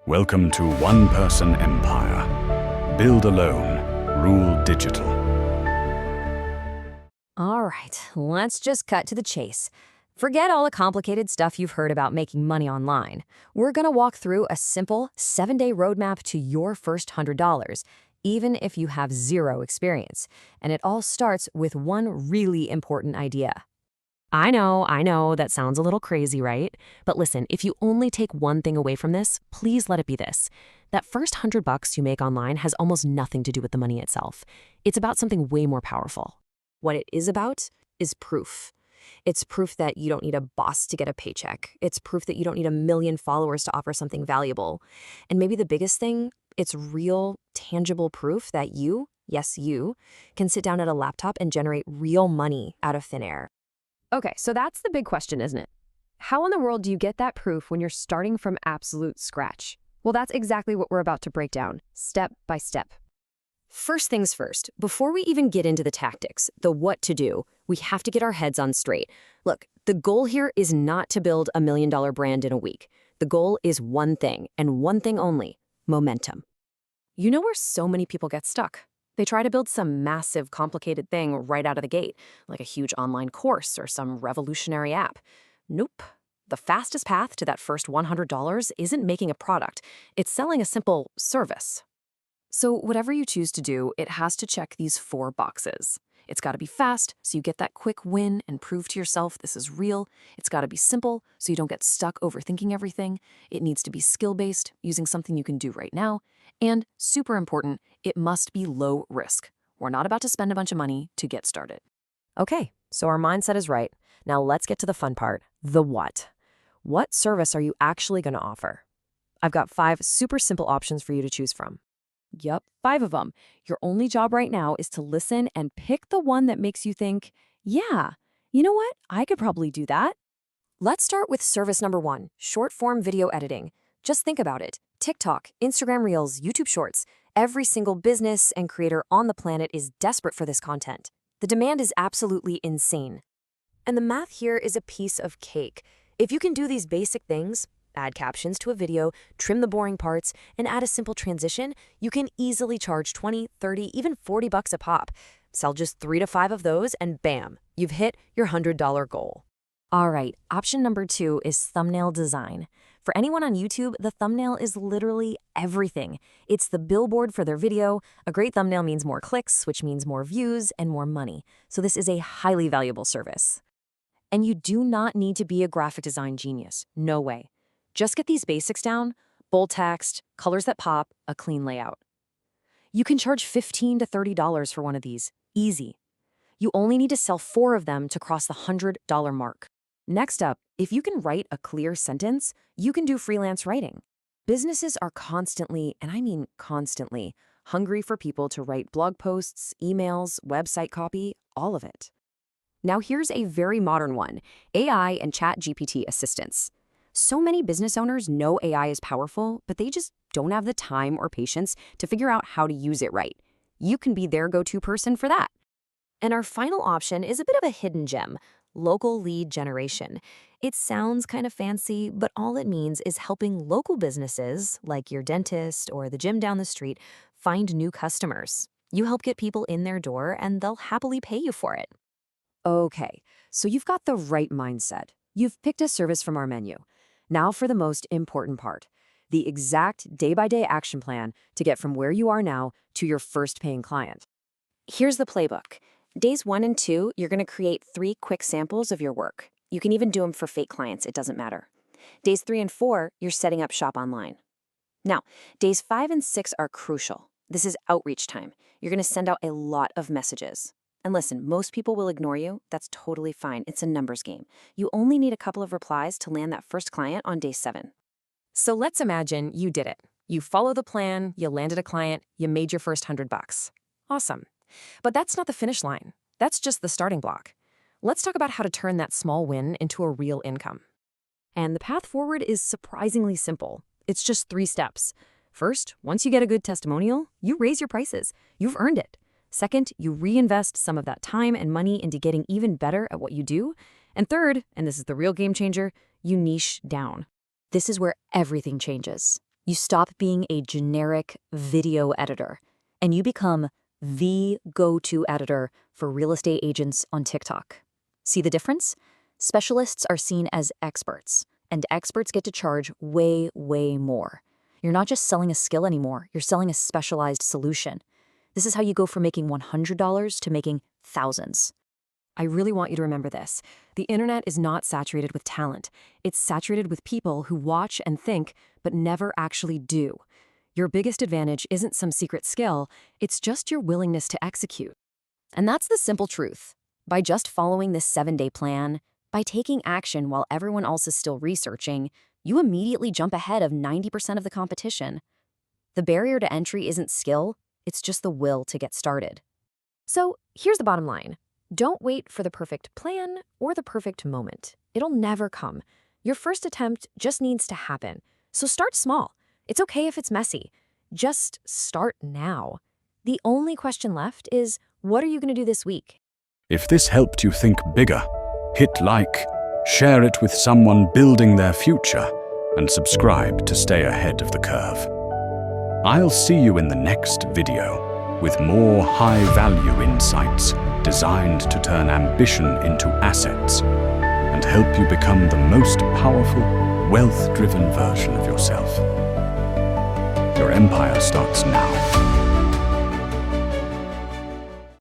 Welcome to One Person Empire. Build alone, rule digital. All right, let's just cut to the chase. Forget all the complicated stuff you've heard about making money online. We're going to walk through a simple 7-day roadmap to your first $100, even if you have zero experience. And it all starts with one really important idea. I know, that sounds a little crazy, right? But listen, if you only take one thing away from this, please let it be this. That first $100 you make online has almost nothing to do with the money itself. It's about something way more powerful. What it is about is proof. It's proof that you don't need a boss to get a paycheck. It's proof that you don't need a million followers to offer something valuable. And maybe the biggest thing, it's real, tangible proof that you, yes, you, can sit down at a laptop and generate real money out of thin air. Okay, so that's the big question, isn't it? How in the world do you get that proof when you're starting from absolute scratch? Well, that's exactly what we're about to break down, step by step. First things first, before we even get into the tactics, the what to do, we have to get our heads on straight. Look, the goal here is not to build $1 million brand in a week. The goal is one thing, and one thing only: momentum. You know where so many people get stuck? They try to build some massive, complicated thing right out of the gate, like a huge online course or some revolutionary app. Nope. The fastest path to that first $100 isn't making a product. It's selling a simple service. So whatever you choose to do, it has to check these 4 boxes. It's got to be fast, so you get that quick win and prove to yourself this is real. It's got to be simple, so you don't get stuck overthinking everything. It needs to be skill-based, using something you can do right now. And, super important, it must be low risk. We're not about to spend a bunch of money to get started. Okay, so our mindset is right. Now let's get to the fun part, the what. What service are you actually going to offer? I've got 5 super simple options for you to choose from. Yup, 5 of them. Your only job right now is to listen and pick the one that makes you think, yeah, you know what? I could probably do that. Let's start with service number 1, short-form video editing. Just think about it. TikTok, Instagram Reels, YouTube Shorts. Every single business and creator on the planet is desperate for this content. The demand is absolutely insane. And the math here is a piece of cake. If you can do these basic things, add captions to a video, trim the boring parts, and add a simple transition, you can easily charge 20, 30, even $40 a pop. Sell just 3 to 5 of those, and bam, you've hit your $100 goal. All right, option number 2 is thumbnail design. For anyone on YouTube, the thumbnail is literally everything. It's the billboard for their video. A great thumbnail means more clicks, which means more views and more money. So this is a highly valuable service. And you do not need to be a graphic design genius. No way. Just get these basics down: bold text, colors that pop, a clean layout. You can charge $15 to $30 for one of these. Easy. You only need to sell 4 of them to cross the $100 mark. Next up, if you can write a clear sentence, you can do freelance writing. Businesses are constantly, and I mean constantly, hungry for people to write blog posts, emails, website copy, all of it. Now here's a very modern one: AI and ChatGPT assistants. So many business owners know AI is powerful, but they just don't have the time or patience to figure out how to use it right. You can be their go-to person for that. And our final option is a bit of a hidden gem: local lead generation. It sounds kind of fancy, but all it means is helping local businesses, like your dentist or the gym down the street, find new customers. You help get people in their door, and they'll happily pay you for it. Okay, so you've got the right mindset. You've picked a service from our menu. Now for the most important part, the exact day-by-day action plan to get from where you are now to your first paying client. Here's the playbook. Days 1 and 2, you're going to create 3 quick samples of your work. You can even do them for fake clients, it doesn't matter. Days 3 and 4, you're setting up shop online. Now, days 5 and 6 are crucial. This is outreach time. You're going to send out a lot of messages. And listen, most people will ignore you. That's totally fine. It's a numbers game. You only need a couple of replies to land that first client on day 7. So let's imagine you did it. You follow the plan, you landed a client, you made your first $100. Awesome. But that's not the finish line. That's just the starting block. Let's talk about how to turn that small win into a real income. And the path forward is surprisingly simple. It's just 3 steps. First, once you get a good testimonial, you raise your prices. You've earned it. Second, you reinvest some of that time and money into getting even better at what you do. And third, and this is the real game changer, you niche down. This is where everything changes. You stop being a generic video editor, and you become the go-to editor for real estate agents on TikTok. See the difference? Specialists are seen as experts, and experts get to charge way, way more. You're not just selling a skill anymore, you're selling a specialized solution. This is how you go from making $100 to making thousands. I really want you to remember this. The internet is not saturated with talent. It's saturated with people who watch and think, but never actually do. Your biggest advantage isn't some secret skill, it's just your willingness to execute. And that's the simple truth. By just following this 7-day plan, by taking action while everyone else is still researching, you immediately jump ahead of 90% of the competition. The barrier to entry isn't skill, it's just the will to get started. So here's the bottom line. Don't wait for the perfect plan or the perfect moment. It'll never come. Your first attempt just needs to happen. So start small. It's okay if it's messy. Just start now. The only question left is, what are you going to do this week? If this helped you think bigger, hit like, share it with someone building their future, and subscribe to stay ahead of the curve. I'll see you in the next video with more high-value insights designed to turn ambition into assets and help you become the most powerful, wealth-driven version of yourself. Your empire starts now.